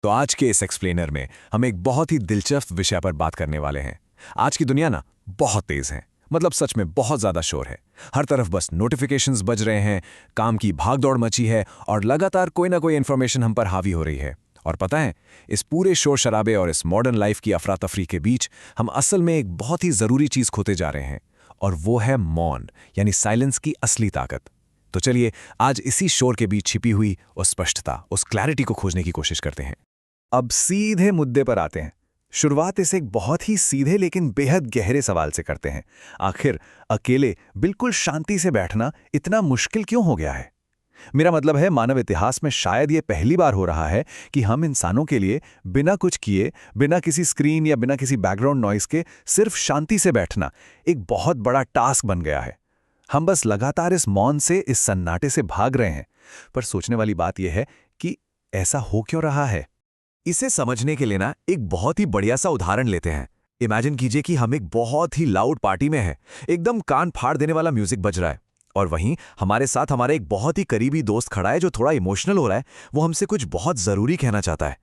तो आज के इस एक्सप्लेनर में हम एक बहुत ही दिलचस्प विषय पर बात करने वाले हैं। आज की दुनिया ना बहुत तेज है, मतलब सच में बहुत ज्यादा शोर है। हर तरफ बस नोटिफिकेशंस बज रहे हैं, काम की भागदौड़ मची है और लगातार कोई ना कोई इन्फॉर्मेशन हम पर हावी हो रही है। और पता है, इस पूरे शोर शराबे और इस मॉडर्न लाइफ की अफरा तफरी के बीच हम असल में एक बहुत ही जरूरी चीज खोते जा रहे हैं, और वो है मौन, यानी साइलेंस की असली ताकत। तो चलिए आज इसी शोर के बीच छिपी हुई उस स्पष्टता, उस क्लैरिटी को खोजने की कोशिश करते हैं। अब सीधे मुद्दे पर आते हैं। शुरुआत इस एक बहुत ही सीधे लेकिन बेहद गहरे सवाल से करते हैं। आखिर अकेले बिल्कुल शांति से बैठना इतना मुश्किल क्यों हो गया है? मेरा मतलब है, मानव इतिहास में शायद ये पहली बार हो रहा है कि हम इंसानों के लिए बिना कुछ किए, बिना किसी स्क्रीन या बिना किसी बैकग्राउंड नॉइस के सिर्फ शांति से बैठना एक बहुत बड़ा टास्क बन गया है। हम बस लगातार इस मौन से, इस सन्नाटे से भाग रहे हैं। पर सोचने वाली बात यह है कि ऐसा हो क्यों रहा है? इसे समझने के लिए ना एक बहुत ही बढ़िया सा उदाहरण लेते हैं। इमेजिन कीजिए कि हम एक बहुत ही लाउड पार्टी में हैं, एकदम कान फाड़ देने वाला म्यूजिक बज रहा है, और वहीं हमारे साथ हमारा एक बहुत ही करीबी दोस्त खड़ा है जो थोड़ा इमोशनल हो रहा है। वो हमसे कुछ बहुत जरूरी कहना चाहता है,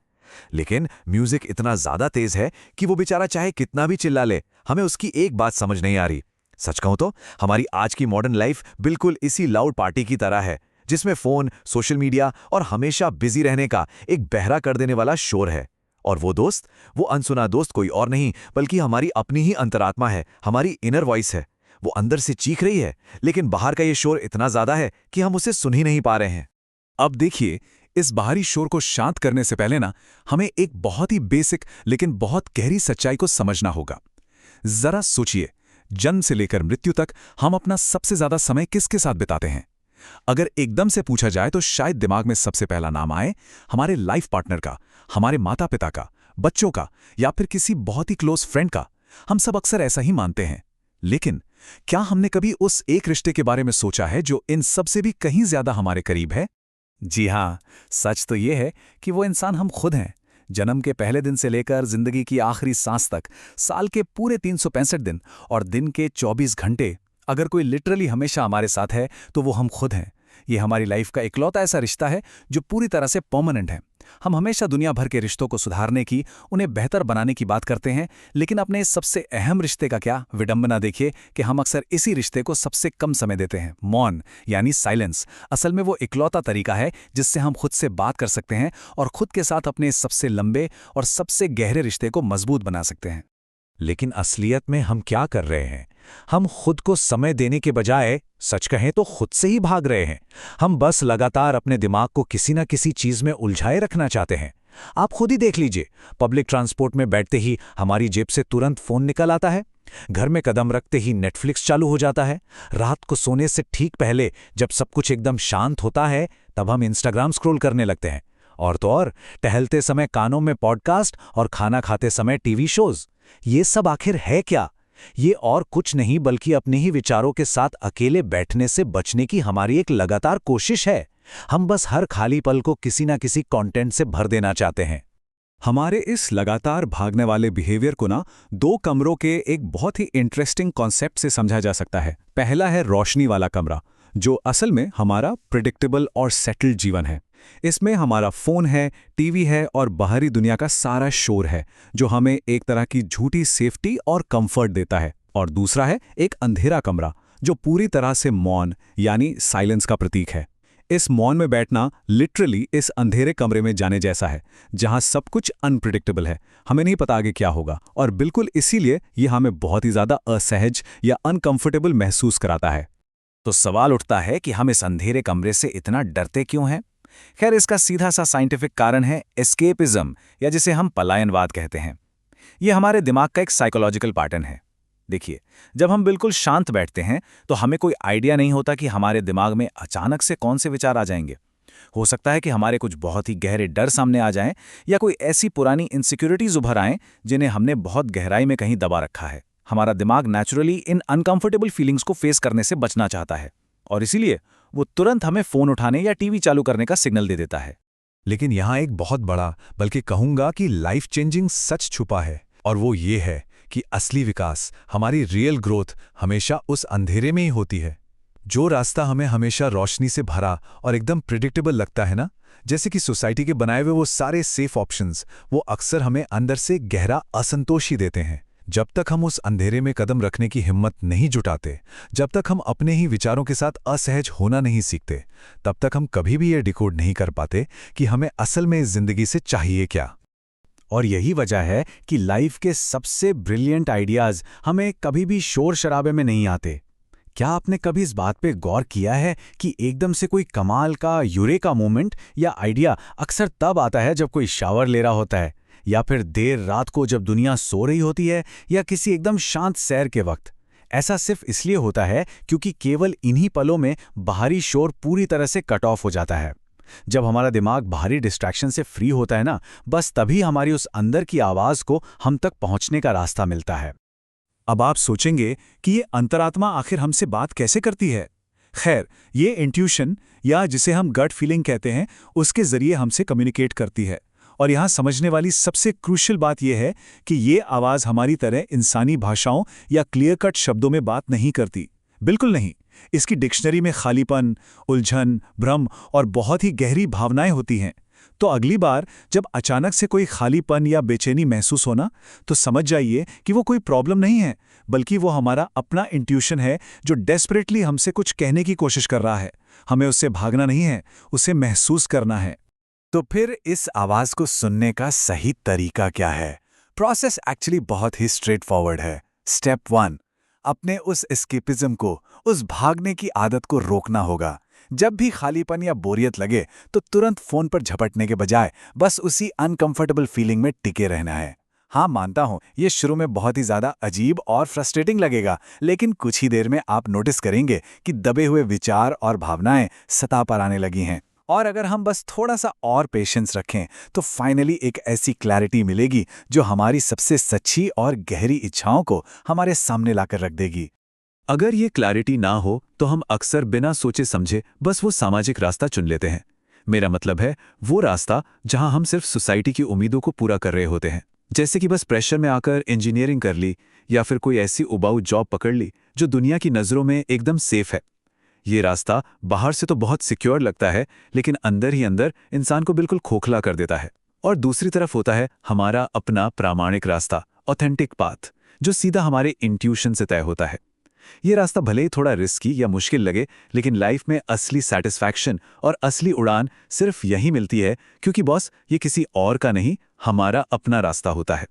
लेकिन म्यूजिक इतना ज्यादा तेज है कि वो बेचारा चाहे कितना भी चिल्ला ले, हमें उसकी एक बात समझ नहीं आ रही। सच कहूं तो हमारी आज की मॉडर्न लाइफ बिल्कुल इसी लाउड पार्टी की तरह है, जिसमें फोन, सोशल मीडिया और हमेशा बिजी रहने का एक बहरा कर देने वाला शोर है। और वो दोस्त, वो अनसुना दोस्त कोई और नहीं बल्कि हमारी अपनी ही अंतरात्मा है, हमारी इनर वॉइस है। वो अंदर से चीख रही है, लेकिन बाहर का ये शोर इतना ज्यादा है कि हम उसे सुन ही नहीं पा रहे हैं। अब देखिए, इस बाहरी शोर को शांत करने से पहले ना हमें एक बहुत ही बेसिक लेकिन बहुत गहरी सच्चाई को समझना होगा। जरा सोचिए, जन्म से लेकर मृत्यु तक हम अपना सबसे ज्यादा समय किसके साथ बिताते हैं? अगर एकदम से पूछा जाए तो शायद दिमाग में सबसे पहला नाम आए हमारे लाइफ पार्टनर का, हमारे माता पिता का, बच्चों का, या फिर किसी बहुत ही क्लोज फ्रेंड का। हम सब अक्सर ऐसा ही मानते हैं, लेकिन क्या हमने कभी उस एक रिश्ते के बारे में सोचा है जो इन सब से भी कहीं ज्यादा हमारे करीब है? जी हाँ, सच तो ये है कि वो इंसान हम खुद हैं। जन्म के पहले दिन से लेकर जिंदगी की आखिरी सांस तक, साल के पूरे 365 दिन और दिन के 24 घंटे, अगर कोई लिटरली हमेशा हमारे साथ है तो वो हम खुद हैं। ये हमारी लाइफ का इकलौता ऐसा रिश्ता है जो पूरी तरह से परमानेंट है। हम हमेशा दुनिया भर के रिश्तों को सुधारने की, उन्हें बेहतर बनाने की बात करते हैं, लेकिन अपने इस सबसे अहम रिश्ते का क्या विडंबना देखिए कि हम अक्सर इसी रिश्ते को सबसे कम समय देते हैं। मौन यानी साइलेंस असल में वो इकलौता तरीका है जिससे हम खुद से बात कर सकते हैं और खुद के साथ अपने इस सबसे लंबे और सबसे गहरे रिश्ते को मजबूत बना सकते हैं। लेकिन असलियत में हम क्या कर रहे हैं? हम खुद को समय देने के बजाय, सच कहें तो खुद से ही भाग रहे हैं। हम बस लगातार अपने दिमाग को किसी न किसी चीज में उलझाए रखना चाहते हैं। आप खुद ही देख लीजिए, पब्लिक ट्रांसपोर्ट में बैठते ही हमारी जेब से तुरंत फोन निकल आता है। घर में कदम रखते ही नेटफ्लिक्स चालू हो जाता है। रात को सोने से ठीक पहले जब सब कुछ एकदम शांत होता है, तब हम इंस्टाग्राम स्क्रॉल करने लगते हैं। और तो और, टहलते समय कानों में पॉडकास्ट और खाना खाते समय टीवी शोज। ये सब आखिर है क्या? ये और कुछ नहीं बल्कि अपने ही विचारों के साथ अकेले बैठने से बचने की हमारी एक लगातार कोशिश है। हम बस हर खाली पल को किसी ना किसी कंटेंट से भर देना चाहते हैं। हमारे इस लगातार भागने वाले बिहेवियर को ना दो कमरों के एक बहुत ही इंटरेस्टिंग कॉन्सेप्ट से समझा जा सकता है। पहला है रोशनी वाला कमरा, जो असल में हमारा प्रिडिक्टेबल और सेटल्ड जीवन है। इसमें हमारा फोन है, टीवी है और बाहरी दुनिया का सारा शोर है, जो हमें एक तरह की झूठी सेफ्टी और कंफर्ट देता है। और दूसरा है एक अंधेरा कमरा, जो पूरी तरह से मौन यानी साइलेंस का प्रतीक है। इस मौन में बैठना लिटरली इस अंधेरे कमरे में जाने जैसा है, जहां सब कुछ अनप्रिडिक्टेबल है। हमें नहीं पता आगे क्या होगा, और बिल्कुल इसीलिए यह हमें बहुत ही ज्यादा असहज या अनकंफर्टेबल महसूस कराता है। तो सवाल उठता है कि हम इस अंधेरे कमरे से इतना डरते क्यों हैं? खैर, इसका सीधा सा साइंटिफिक कारण है एस्केपिज्म, या जिसे हम पलायनवाद कहते हैं। यह हमारे दिमाग का एक साइकोलॉजिकल पैटर्न है। देखिए, जब हम बिल्कुल शांत बैठते हैं तो हमें कोई आइडिया नहीं होता कि हमारे दिमाग में अचानक से कौन से विचार आ जाएंगे। हो सकता है कि हमारे कुछ बहुत ही गहरे डर सामने आ जाएं, या कोई ऐसी पुरानी इनसिक्योरिटीज उभर आएं जिन्हें हमने बहुत गहराई में कहीं दबा रखा है। हमारा दिमाग नेचुरली इन अनकंफर्टेबल फीलिंग्स को फेस करने से बचना चाहता है, और इसीलिए वो तुरंत हमें फोन उठाने या टीवी चालू करने का सिग्नल दे देता है। लेकिन यहाँ एक बहुत बड़ा, बल्कि कहूंगा कि लाइफ चेंजिंग सच छुपा है, और वो ये है कि असली विकास, हमारी रियल ग्रोथ हमेशा उस अंधेरे में ही होती है। जो रास्ता हमें हमेशा रोशनी से भरा और एकदम प्रिडिक्टेबल लगता है ना, जैसे कि सोसाइटी के बनाए हुए वो सारे सेफ ऑप्शंस, वो अक्सर हमें अंदर से गहरा असंतोष ही देते हैं। जब तक हम उस अंधेरे में कदम रखने की हिम्मत नहीं जुटाते, जब तक हम अपने ही विचारों के साथ असहज होना नहीं सीखते, तब तक हम कभी भी ये डिकोड नहीं कर पाते कि हमें असल में इस जिंदगी से चाहिए क्या। और यही वजह है कि लाइफ के सबसे ब्रिलियंट आइडियाज हमें कभी भी शोर शराबे में नहीं आते। क्या आपने कभी इस बात पे गौर किया है कि एकदम से कोई कमाल का यूरेका मोमेंट या आइडिया अक्सर तब आता है जब कोई शावर ले रहा होता है, या फिर देर रात को जब दुनिया सो रही होती है, या किसी एकदम शांत सैर के वक्त? ऐसा सिर्फ इसलिए होता है क्योंकि केवल इन्हीं पलों में बाहरी शोर पूरी तरह से कट ऑफ हो जाता है। जब हमारा दिमाग बाहरी डिस्ट्रैक्शन से फ्री होता है ना, बस तभी हमारी उस अंदर की आवाज को हम तक पहुंचने का रास्ता मिलता है। अब आप सोचेंगे कि ये अंतरात्मा आखिर हमसे बात कैसे करती है। खैर, ये इंट्यूशन या जिसे हम गट फीलिंग कहते हैं, उसके जरिए हमसे कम्युनिकेट करती है। और यहाँ समझने वाली सबसे क्रूशियल बात यह है कि ये आवाज़ हमारी तरह इंसानी भाषाओं या क्लियर कट शब्दों में बात नहीं करती। बिल्कुल नहीं। इसकी डिक्शनरी में खालीपन, उलझन, भ्रम और बहुत ही गहरी भावनाएं होती हैं। तो अगली बार जब अचानक से कोई खालीपन या बेचैनी महसूस होना, तो समझ जाइए कि वो कोई प्रॉब्लम नहीं है, बल्कि वो हमारा अपना इंट्यूशन है जो डेस्परेटली हमसे कुछ कहने की कोशिश कर रहा है। हमें उससे भागना नहीं है, उसे महसूस करना है। तो फिर इस आवाज को सुनने का सही तरीका क्या है? प्रोसेस एक्चुअली बहुत ही स्ट्रेट फॉरवर्ड है। स्टेप 1, अपने उस एस्केपिज्म को, उस भागने की आदत को रोकना होगा। जब भी खालीपन या बोरियत लगे तो तुरंत फोन पर झपटने के बजाय बस उसी अनकंफर्टेबल फीलिंग में टिके रहना है। हाँ, मानता हूं ये शुरू में बहुत ही ज्यादा अजीब और फ्रस्ट्रेटिंग लगेगा, लेकिन कुछ ही देर में आप नोटिस करेंगे कि दबे हुए विचार और भावनाएं सतह पर आने लगी हैं। और अगर हम बस थोड़ा सा और पेशेंस रखें तो फाइनली एक ऐसी क्लैरिटी मिलेगी जो हमारी सबसे सच्ची और गहरी इच्छाओं को हमारे सामने लाकर रख देगी। अगर ये क्लैरिटी ना हो तो हम अक्सर बिना सोचे समझे बस वो सामाजिक रास्ता चुन लेते हैं। मेरा मतलब है वो रास्ता जहां हम सिर्फ सोसाइटी की उम्मीदों को पूरा कर रहे होते हैं, जैसे कि बस प्रेशर में आकर इंजीनियरिंग कर ली या फिर कोई ऐसी उबाऊ जॉब पकड़ ली जो दुनिया की नज़रों में एकदम सेफ है। ये रास्ता बाहर से तो बहुत सिक्योर लगता है, लेकिन अंदर ही अंदर इंसान को बिल्कुल खोखला कर देता है। और दूसरी तरफ होता है हमारा अपना प्रामाणिक रास्ता, ऑथेंटिक पाथ, जो सीधा हमारे इंट्यूशन से तय होता है। ये रास्ता भले ही थोड़ा रिस्की या मुश्किल लगे, लेकिन लाइफ में असली सैटिस्फैक्शन और असली उड़ान सिर्फ यही मिलती है क्योंकि बॉस ये किसी और का नहीं, हमारा अपना रास्ता होता है।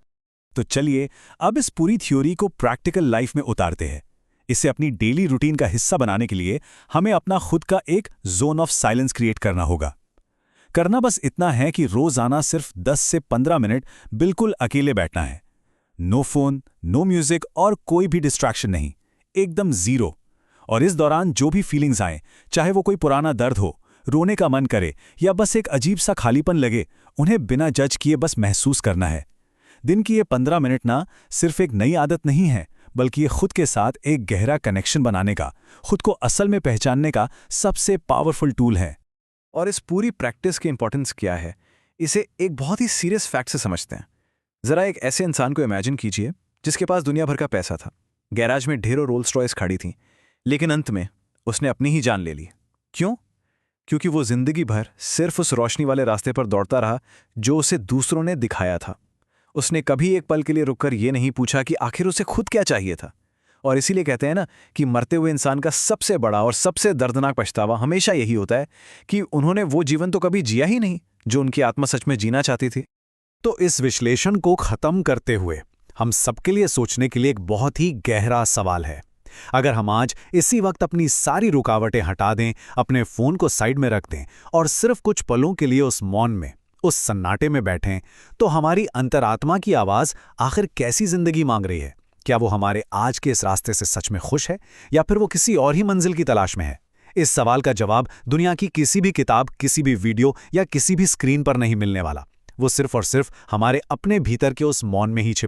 तो चलिए अब इस पूरी थ्योरी को प्रैक्टिकल लाइफ में उतारते हैं। इसे अपनी डेली रूटीन का हिस्सा बनाने के लिए हमें अपना खुद का एक जोन ऑफ साइलेंस क्रिएट करना होगा। करना बस इतना है कि रोजाना सिर्फ 10 से 15 मिनट बिल्कुल अकेले बैठना है। नो फोन, नो म्यूजिक और कोई भी डिस्ट्रैक्शन नहीं, एकदम जीरो। और इस दौरान जो भी फीलिंग्स आए, चाहे वो कोई पुराना दर्द हो, रोने का मन करे या बस एक अजीब सा खालीपन लगे, उन्हें बिना जज किए बस महसूस करना है। दिन की ये 15 मिनट ना सिर्फ एक नई आदत नहीं है, बल्कि ये खुद के साथ एक गहरा कनेक्शन बनाने का, खुद को असल में पहचानने का सबसे पावरफुल टूल है। और इस पूरी प्रैक्टिस की इंपॉर्टेंस क्या है, इसे एक बहुत ही सीरियस फैक्ट से समझते हैं। जरा एक ऐसे इंसान को इमेजिन कीजिए जिसके पास दुनिया भर का पैसा था, गैराज में ढेरों रोल्स रॉयस खड़ी थी, लेकिन अंत में उसने अपनी ही जान ले ली। क्यों? क्योंकि वो जिंदगी भर सिर्फ उस रोशनी वाले रास्ते पर दौड़ता रहा जो उसे दूसरों ने दिखाया था। उसने कभी एक पल के लिए रुककर ये नहीं पूछा कि आखिर उसे खुद क्या चाहिए था। और इसीलिए कहते हैं ना कि मरते हुए इंसान का सबसे बड़ा और सबसे दर्दनाक पछतावा हमेशा यही होता है कि उन्होंने वो जीवन तो कभी जिया ही नहीं जो उनकी आत्मा सच में जीना चाहती थी। तो इस विश्लेषण को खत्म करते हुए हम सबके लिए सोचने के लिए एक बहुत ही गहरा सवाल है। अगर हम आज इसी वक्त अपनी सारी रुकावटें हटा दें, अपने फोन को साइड में रख दें और सिर्फ कुछ पलों के लिए उस मौन में, उस सन्नाटे में बैठें, तो हमारी अंतरात्मा की आवाज आखिर कैसी जिंदगी मांग रही है? क्या वो हमारे आज के इस रास्ते से सच में खुश है या फिर वो किसी और ही मंजिल की तलाश में है? इस सवाल का जवाब दुनिया की किसी भी किताब, किसी भी वीडियो या किसी भी स्क्रीन पर नहीं मिलने वाला। वो सिर्फ और सिर्फ हमारे अपने भीतर के उस मौन में ही छिपा